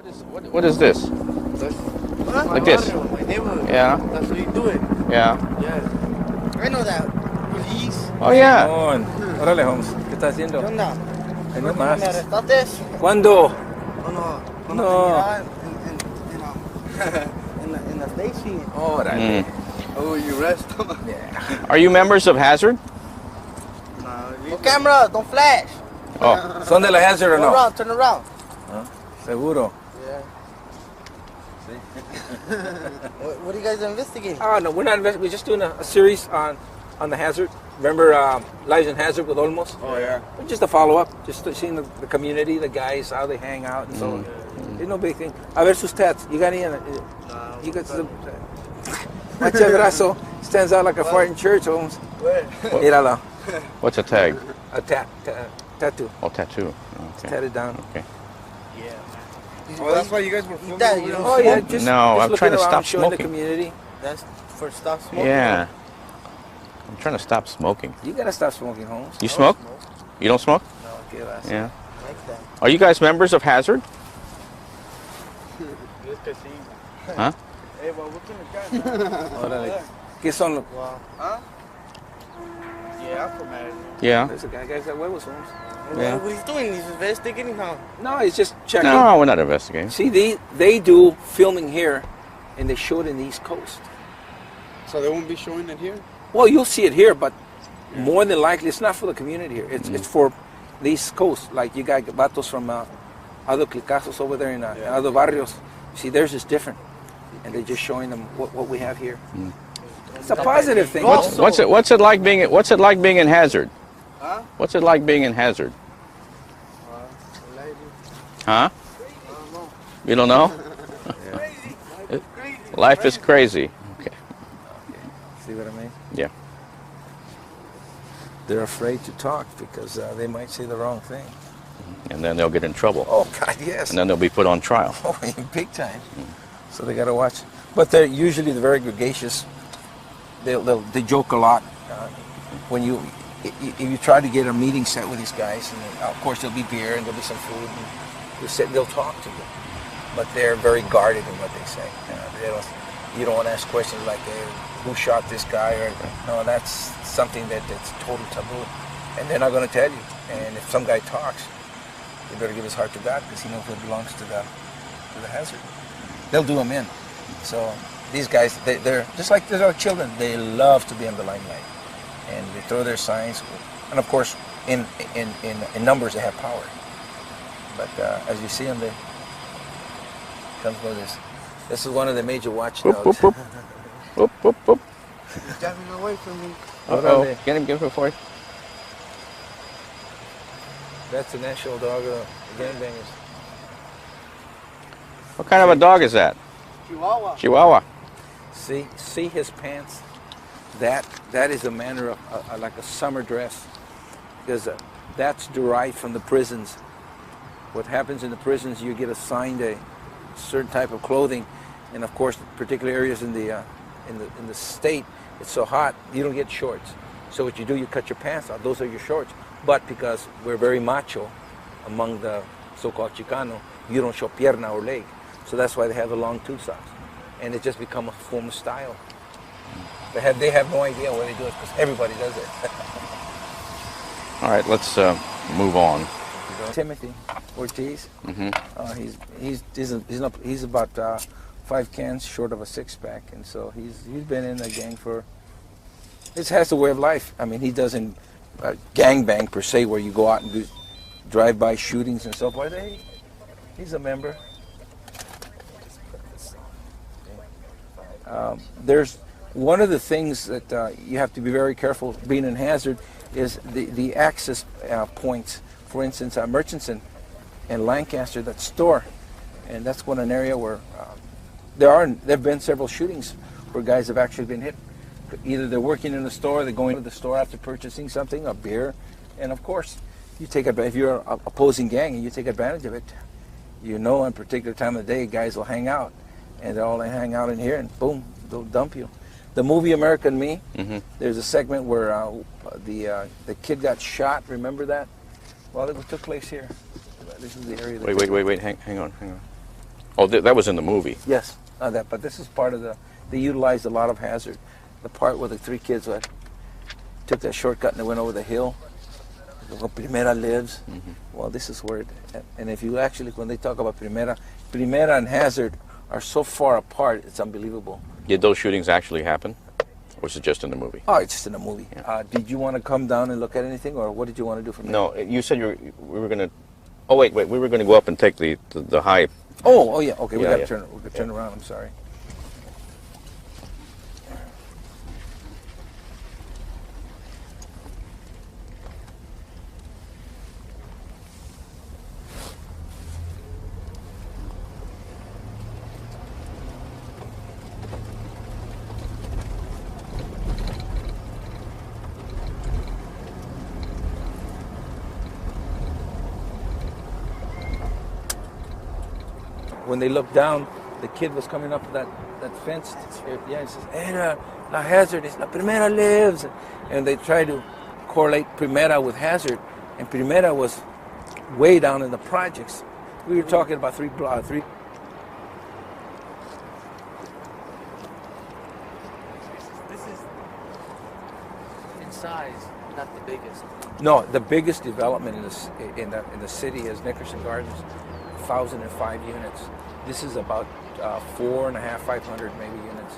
What is this? What? Like this? My neighborhood. Yeah. That's what you do it. Yeah. Yeah. I know that. Police. Oh yeah. Órale, Holmes. ¿Qué estás haciendo? ¿Qué onda? Ay, no más. ¿Me arrestaste? ¿Cuándo? Cuando No. te miraba en la station. Órale. Mm. Oh, you arrest them? Yeah. Are you members of Hazard? No camera, don't flash. Oh. ¿Son de la Hazard o Turn no? around, turn around. Seguro. Yeah. What are you guys investigating? Oh, no, we're not investigating. We're just doing a series on the Hazard. Remember Lives in Hazard with Olmos? Oh, yeah. Just a follow-up. Just seeing the community, the guys, how they hang out and so on. It's no big thing. A ver sus tats. You got any? You got some... Watch el brazo. Stands out like a fart in church, Holmes. Where? Míralo. What's a tag? A tattoo. Oh, tattoo. Okay. Tatted down. Okay. Yeah, man. Oh, that's why you guys were filming. That, you know, Oh yeah, just No, I'm looking trying to around, stop showing the smoking. community. That's for stop smoking. Yeah. I'm trying to stop smoking. You gotta stop smoking, Holmes. You smoke? You don't smoke? No, okay, that's Yeah. Like that. Are you guys members of Hazard? Huh? Hey, well, what kind of guy? Órale. ¿Qué son los? Wow. Huh? Yeah, I'm from Madison. Yeah. There's a guy got huevos, Holmes. Yeah. What he's doing? He's investigating how. No, he's just checking. No, we're not investigating. See, they do filming here, and they show it in the East Coast. So they won't be showing it here? Well, you'll see it here, but more than likely, it's not for the community here. It's for the East Coast. Like you got vatos from other clicazos over there in other barrios. See, theirs is different, and they're just showing them what we have here. It's a positive thing. What's it like being in Hazard? Huh? What's it like being in Hazard? Huh? You don't know? Life is crazy. Okay. See what I mean? Yeah. They're afraid to talk because they might say the wrong thing. And then they'll get in trouble. Oh God, yes. And then they'll be put on trial. Oh, big time. So they got to watch. But they're usually very gregarious. They joke a lot. When if you try to get a meeting set with these guys, and then, of course there'll be beer and there'll be some food, and they'll talk to you. But they're very guarded in what they say. You don't want to ask questions like, hey, who shot this guy? Or no, that's something that's total taboo, and they're not going to tell you. And if some guy talks, you better give his heart to God because he knows it belongs to the Hazard. They'll do him in. So these guys, they're just like they're children. They love to be in the limelight, and they throw their signs. And of course, in numbers, they have power. But as you see them, they comes with this. This is one of the major watchdogs. Whoop, whoop, whoop. Whoop, whoop, whoop. He's driving away from me. Uh-oh. Get him before. That's the national dog of the gangbangers. What kind of a dog is that? Chihuahua. Chihuahua. See his pants? That is a manner of like a summer dress, because that's derived from the prisons. What happens in the prisons, you get assigned a certain type of clothing, and of course, particular areas in the state, it's so hot you don't get shorts. So what you do, you cut your pants out. Those are your shorts. But because we're very macho among the so-called Chicano, you don't show pierna or leg. So that's why they have the long tube socks, and it just become a form of style. They have no idea why they do it because everybody does it. All right, let's move on. Timothy Ortiz. Mm-hmm. He's about 5 cans short of a 6-pack, and so he's been in the gang for. It has a way of life. I mean, he doesn't gang bang per se, where you go out and do drive-by shootings and so forth. He's a member. There's one of the things that you have to be very careful being in Hazard is the access points. For instance, Murchison and Lancaster, that store, and that's one an area where there have been several shootings where guys have actually been hit. Either they're working in the store, they're going to the store after purchasing something, a beer, and of course, you take advantage. If you're an opposing gang and you take advantage of it, you know, on a particular time of the day, guys will hang out, and they'll all hang out in here, and boom, they'll dump you. The movie American Me, there's a segment where the kid got shot. Remember that? Well, it took place here. This is the area. Wait, hang on. Oh, that was in the movie. Yes, but this is part of they utilized a lot of Hazard. The part where the three kids took that shortcut and they went over the hill. Where Primera lives. Mm-hmm. Well, this is where and if you actually, when they talk about Primera and Hazard are so far apart, it's unbelievable. Did those shootings actually happen? Or was it just in the movie? Oh, it's just in a movie. Yeah. Did you want to come down and look at anything, or what did you want to do from there? No, you said we were going to... Oh, wait, we were going to go up and take the high... Oh, yeah, okay, we Yeah, got to yeah. turn around, I'm sorry. When they looked down, the kid was coming up that fence. Yeah, he says, "Hey, La Hazard is La Primera lives," and they tried to correlate Primera with Hazard, and Primera was way down in the projects. We were talking about three. This is in size, not the biggest. No, the biggest development in the city is Nickerson Gardens, 1,005 units. This is about 500 maybe units.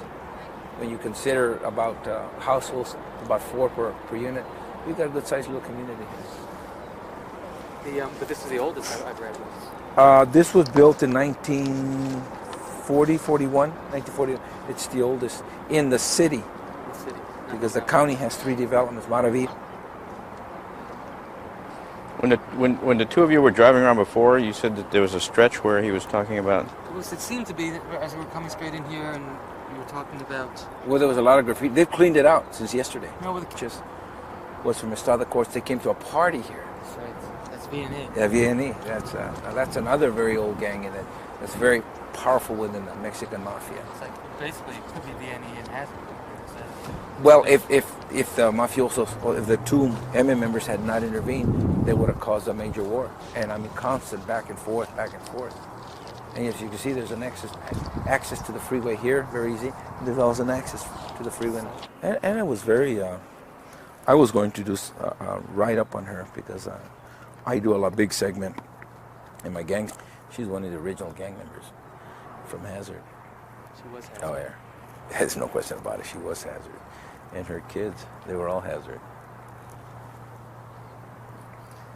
When you consider about households, about 4 per unit, we've got a good sized little community here. But this is the oldest I've read. This was built in 1940. It's the oldest in the city because the county has 3 developments, Maraví. When the two of you were driving around before, you said that there was a stretch where he was talking about... It seemed to be that as we were coming straight in here and we were talking about... Well, there was a lot of graffiti. They've cleaned it out since yesterday. No, with the... Just was from Estrada Courts. They came to a party here. That's right. That's VNA. Yeah, VNE. That's another very old gang in it. That's very powerful within the Mexican mafia. It's like, basically, it could be VNE and Hazard. Well, if the mafiosos, or if the 2 MM members had not intervened, they would have caused a major war. And I mean, constant back and forth. And as you can see, there's an access to the freeway here, very easy. There's also an access to the freeway. And it was very, I was going to do a write-up on her because I do a big segment in my gang. She's one of the original gang members from Hazard. She was Hazard. Oh, yeah. There's no question about it. She was Hazard. And her kids, they were all Hazard.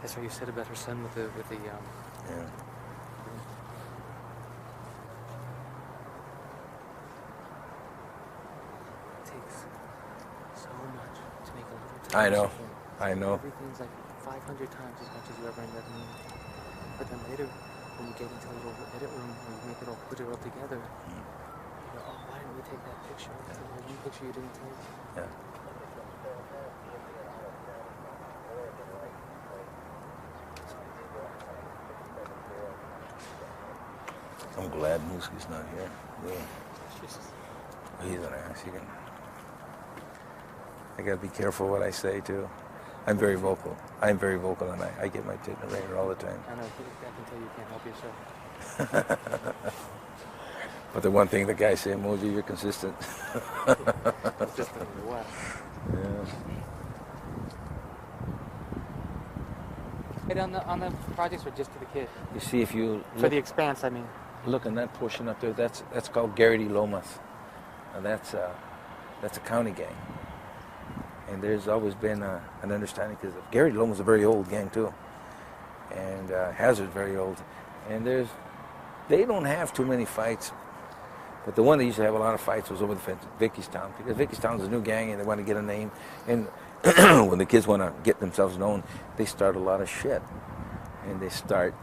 That's what you said about her son with the Yeah. It takes so much to make a little I tiny know. film. I know. Everything's like 500 times as much as you ever ended up needing. But then later, when you get into a little edit room and you make it all, put it all together, you know, oh, why didn't we take that picture? That's the one picture you didn't take. Yeah. I'm glad Mooskie's not here. Yeah. He's an ass. I gotta be careful what I say too. I'm very vocal. I'm very vocal, and I get my tit in the ringer all the time. I know, I can tell you can't help yourself. But the one thing the guy said, Moji, you're consistent. It's just what? Yeah. Right on the projects or just to the kid? You see, if you For look, the expanse, I mean. look in that portion up there, that's called Garrity Lomas. And that's a county gang. And there's always been an understanding, because Garrity Lomas is a very old gang too. And Hazard's very old. And they don't have too many fights. But the one that used to have a lot of fights was over the fence, Vickystown, because Vickystown's a new gang and they want to get a name. And when the kids want to get themselves known, they start a lot of shit. And they start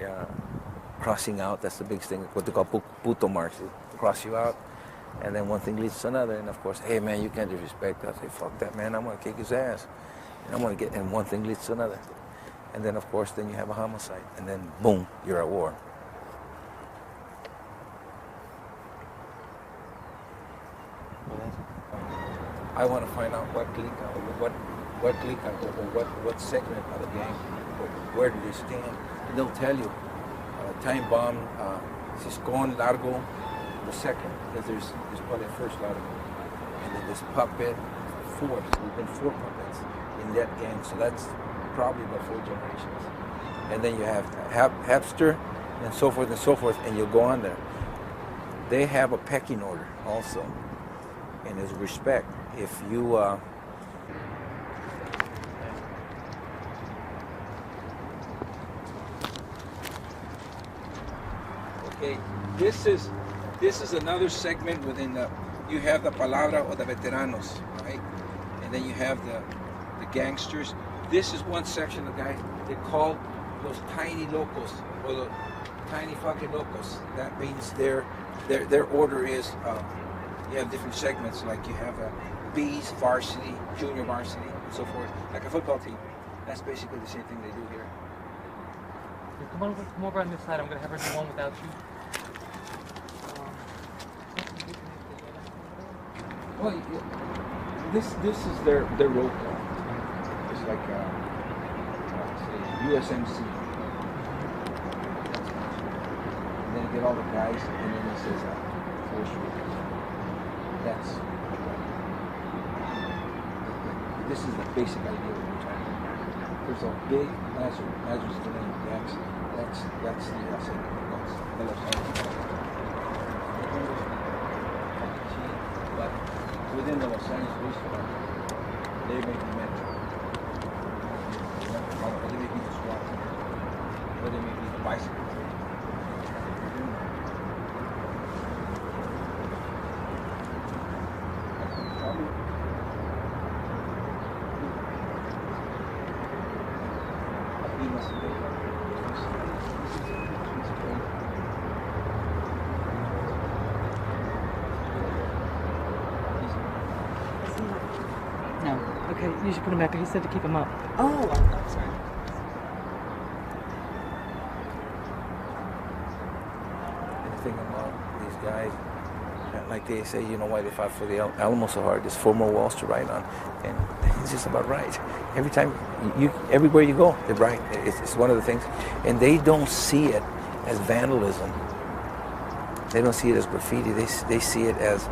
crossing out. That's the big thing, what they call puto marks. They cross you out. And then one thing leads to another. And of course, hey man, you can't disrespect us. Hey, fuck that man, I'm going to kick his ass. And I'm going to and one thing leads to another. And then of course, then you have a homicide. And then boom, you're at war. I want to find out what clique, or what segment of the gang, where do they stand. And they'll tell you. Time bomb Ciscon, Largo, the second, because there's probably a first Largo. And then this puppet, fourth. We've been 4 puppets in that gang, so that's probably about 4 generations. And then you have Hapster, and so forth, and you'll go on there. They have a pecking order also, and there's respect. If you okay, this is another segment within the. You have the palabra or the veteranos, right? And then you have the gangsters. This is one section of guys they call those tiny locos or the tiny fucking locos. That means their order is you have different segments, like you have B's, varsity, junior varsity, and so forth, like a football team. That's basically the same thing they do here. Come over on this side. I'm gonna have her do one without you. Well, this is their roll call. It's like USMC. And then you get all the guys, and then it says force roll. That's this is the basic idea of we're talking about. There's a big Lazarus the name. That's the but within the Los Angeles Police Department, they may be metro. Or they may be the SWAT team. Or they may be the bicycle team. No. Okay, you should put him back. He said to keep him up. Oh, I'm sorry. The thing about these guys, like they say, you know why they fought for the Alamo so hard? There's 4 more walls to write on, and it's just about right. Every time, everywhere you go, they write. It's one of the things, and they don't see it as vandalism. They don't see it as graffiti. They see it as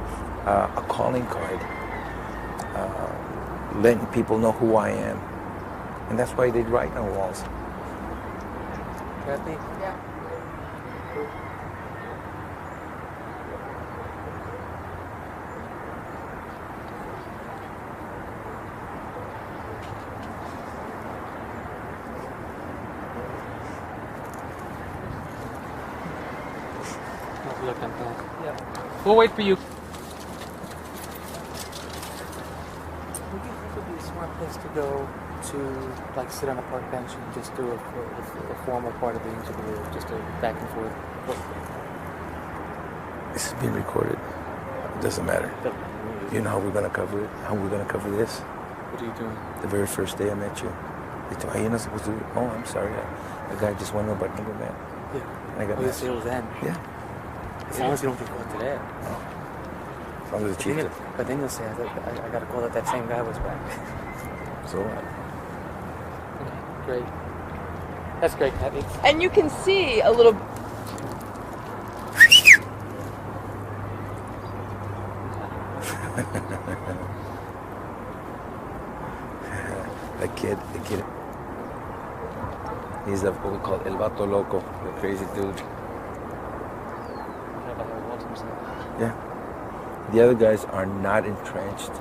a calling card, letting people know who I am, and that's why they write on walls. Kathy? Yeah. Look, I'm back. Yeah. We'll wait for you. Would you think would be a smart place to go to, like, sit on a park bench and just do a formal part of the interview, just a back and forth? This is being recorded. It doesn't matter. You know how we're gonna cover it? How we're gonna cover this? What are you doing? The very first day I met you, they told me, you're not supposed to do it. Oh, I'm sorry. The guy just went about number man. Yeah. And I got Oh, you mad. say it was then? Yeah. As long as you don't get caught today. As long as the chief did. But then you'll say, I got a call that same guy was back. So what? Okay, great. That's great, Kathy. And you can see a little. The kid. He's what we call El Vato Loco, the crazy dude. Yeah. The other guys are not entrenched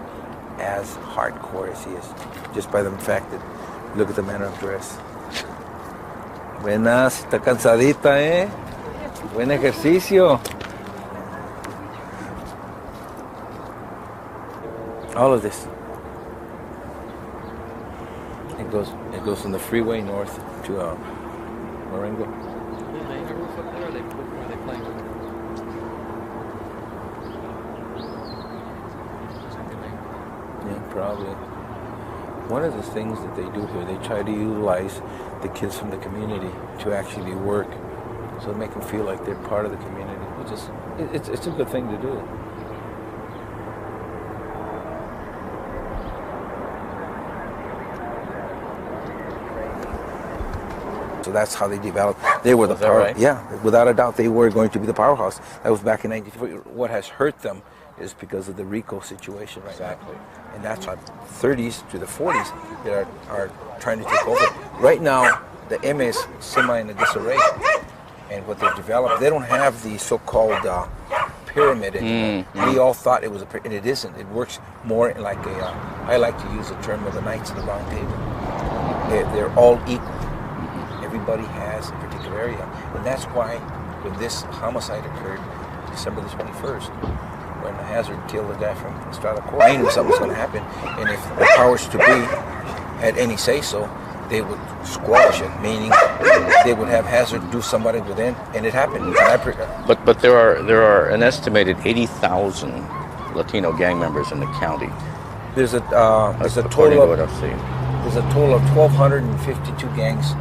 as hardcore as he is, just by the fact that look at the manner of dress. Buenas, está cansadita, eh? Buen ejercicio. All of this. It goes from the freeway north to Marengo. Are they laying a roof up there, or are they playing with it? Yeah, probably. One of the things that they do here, they try to utilize the kids from the community to actually work, so they make them feel like they're part of the community. It's a good thing to do. So that's how they developed. They were the Is that power. right? Yeah, without a doubt, they were going to be the powerhouse. That was back in '94. What has hurt them is because of the RICO situation right Exactly. now. And that's why 30s to the 40s that are trying to take over. Right now, the M is semi in a disarray. And what they've developed, they don't have the so-called pyramid anymore. We all thought it was a pyramid, and it isn't. It works more like a, I like to use the term of the Knights of the Round Table. They're all equal. Everybody has a particular area. And that's why when this homicide occurred, December the 21st, when Hazard killed the guy from Estrada Court, I knew something was going to happen. And if the powers to be had any say-so, they would squash it, meaning they would have Hazard do somebody within, and it happened. And But there are an estimated 80,000 Latino gang members in the county. there's a According total to what of I've seen. there's a total of 1,252 gangs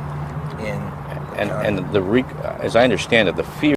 in the county. And as I understand it, the fear